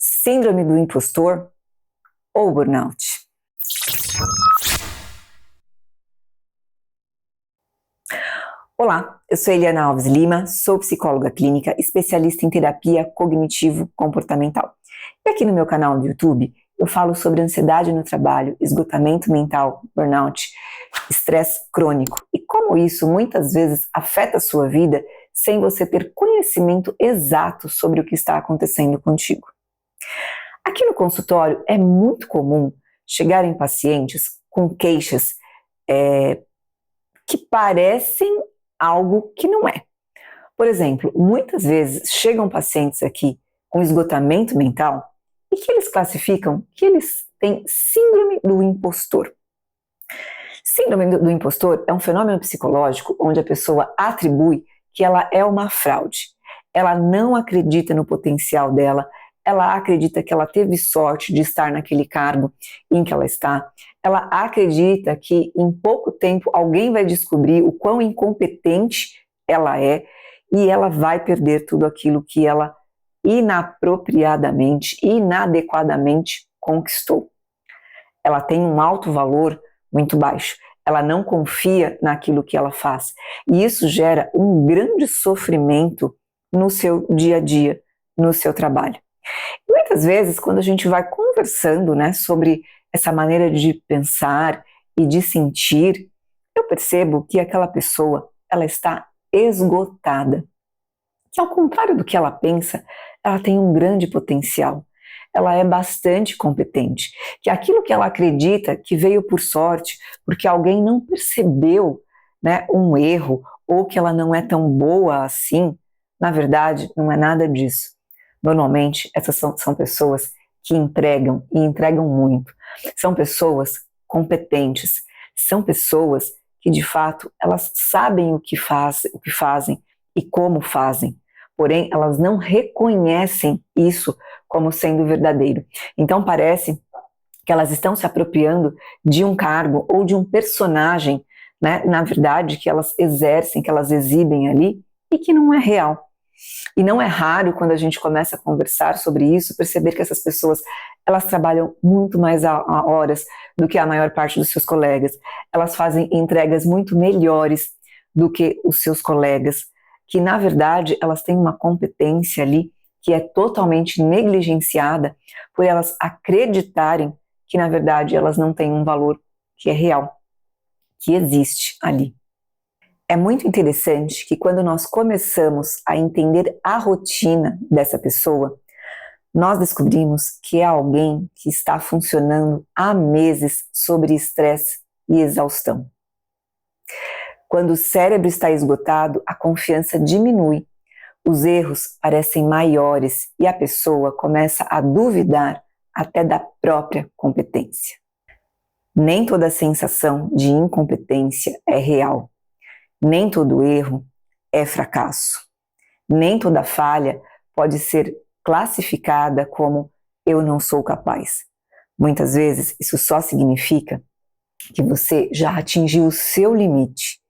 Síndrome do impostor ou burnout? Olá, eu sou Eliana Alves Lima, sou psicóloga clínica, especialista em terapia cognitivo-comportamental. E aqui no meu canal do YouTube eu falo sobre ansiedade no trabalho, esgotamento mental, burnout, estresse crônico e como isso muitas vezes afeta a sua vida sem você ter conhecimento exato sobre o que está acontecendo contigo. Aqui no consultório é muito comum chegarem pacientes com queixas que parecem algo que não é. Por exemplo, muitas vezes chegam pacientes aqui com esgotamento mental e que eles classificam que eles têm síndrome do impostor. Síndrome do impostor é um fenômeno psicológico onde a pessoa atribui que ela é uma fraude. Ela não acredita no potencial dela, ela acredita que ela teve sorte de estar naquele cargo em que ela está, ela acredita que em pouco tempo alguém vai descobrir o quão incompetente ela é e ela vai perder tudo aquilo que ela inapropriadamente, inadequadamente conquistou. Ela tem um alto valor muito baixo, ela não confia naquilo que ela faz e isso gera um grande sofrimento no seu dia a dia, no seu trabalho. E muitas vezes, quando a gente vai conversando, sobre essa maneira de pensar e de sentir, eu percebo que aquela pessoa, ela está esgotada. Que ao contrário do que ela pensa, ela tem um grande potencial. Ela é bastante competente. Que aquilo que ela acredita que veio por sorte, porque alguém não percebeu, um erro, ou que ela não é tão boa assim, na verdade, não é nada disso. Normalmente, essas são pessoas que entregam e entregam muito. São pessoas competentes, são pessoas que, de fato, elas sabem o que fazem e como fazem, porém, elas não reconhecem isso como sendo verdadeiro. Então, parece que elas estão se apropriando de um cargo ou de um personagem, na verdade, que elas exercem, que elas exibem ali e que não é real. E não é raro, quando a gente começa a conversar sobre isso, perceber que essas pessoas, elas trabalham muito mais a horas do que a maior parte dos seus colegas. Elas fazem entregas muito melhores do que os seus colegas, que na verdade elas têm uma competência ali que é totalmente negligenciada por elas acreditarem que na verdade elas não têm um valor que é real, que existe ali. É muito interessante que quando nós começamos a entender a rotina dessa pessoa, nós descobrimos que é alguém que está funcionando há meses sobre estresse e exaustão. Quando o cérebro está esgotado, a confiança diminui, os erros parecem maiores e a pessoa começa a duvidar até da própria competência. Nem toda sensação de incompetência é real. Nem todo erro é fracasso. Nem toda falha pode ser classificada como eu não sou capaz. Muitas vezes isso só significa que você já atingiu o seu limite.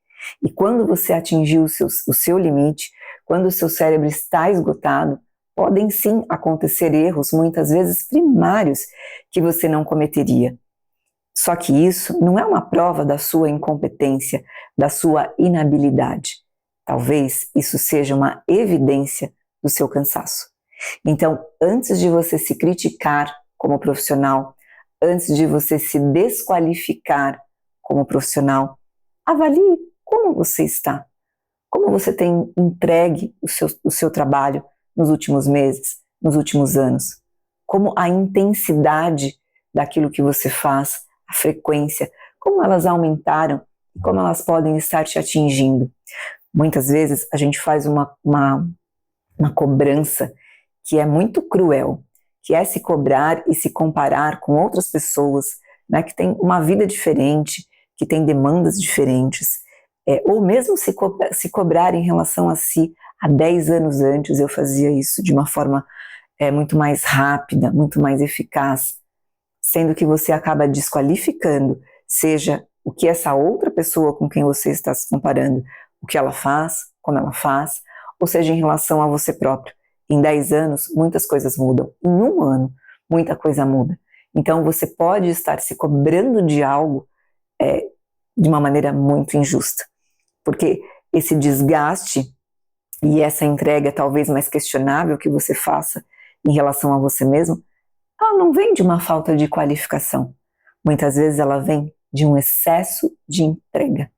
E quando você atingiu o seu limite, quando o seu cérebro está esgotado, podem sim acontecer erros, muitas vezes primários, que você não cometeria. Só que isso não é uma prova da sua incompetência, da sua inabilidade. Talvez isso seja uma evidência do seu cansaço. Então, antes de você se criticar como profissional, antes de você se desqualificar como profissional, avalie como você está, como você tem entregue o seu trabalho nos últimos meses, nos últimos anos, como a intensidade daquilo que você faz, a frequência, como elas aumentaram e como elas podem estar te atingindo. Muitas vezes a gente faz uma cobrança que é muito cruel, que é se cobrar e se comparar com outras pessoas, que têm uma vida diferente, que têm demandas diferentes, ou mesmo se cobrar em relação a si. Há 10 anos antes eu fazia isso de uma forma muito mais rápida, muito mais eficaz, sendo que você acaba desqualificando, seja o que essa outra pessoa com quem você está se comparando, o que ela faz, como ela faz, ou seja, em relação a você próprio. Em 10 anos, muitas coisas mudam. Em 1 ano, muita coisa muda. Então, você pode estar se cobrando de algo de uma maneira muito injusta. Porque esse desgaste e essa entrega talvez mais questionável que você faça em relação a você mesmo, ela não vem de uma falta de qualificação. Muitas vezes ela vem de um excesso de entrega.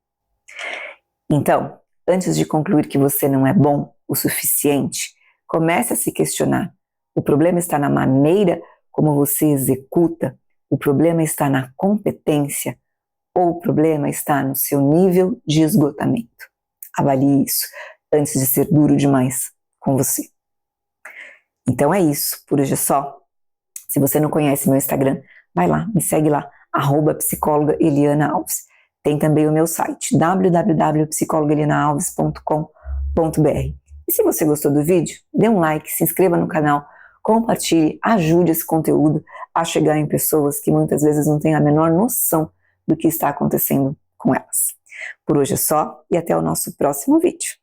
Então, antes de concluir que você não é bom o suficiente, comece a se questionar. O problema está na maneira como você executa? O problema está na competência? Ou o problema está no seu nível de esgotamento? Avalie isso antes de ser duro demais com você. Então é isso, por hoje é só. Se você não conhece meu Instagram, vai lá, me segue lá, @psicóloga Eliana Alves. Tem também o meu site, www.psicologaelianaalves.com.br. E se você gostou do vídeo, dê um like, se inscreva no canal, compartilhe, ajude esse conteúdo a chegar em pessoas que muitas vezes não têm a menor noção do que está acontecendo com elas. Por hoje é só e até o nosso próximo vídeo.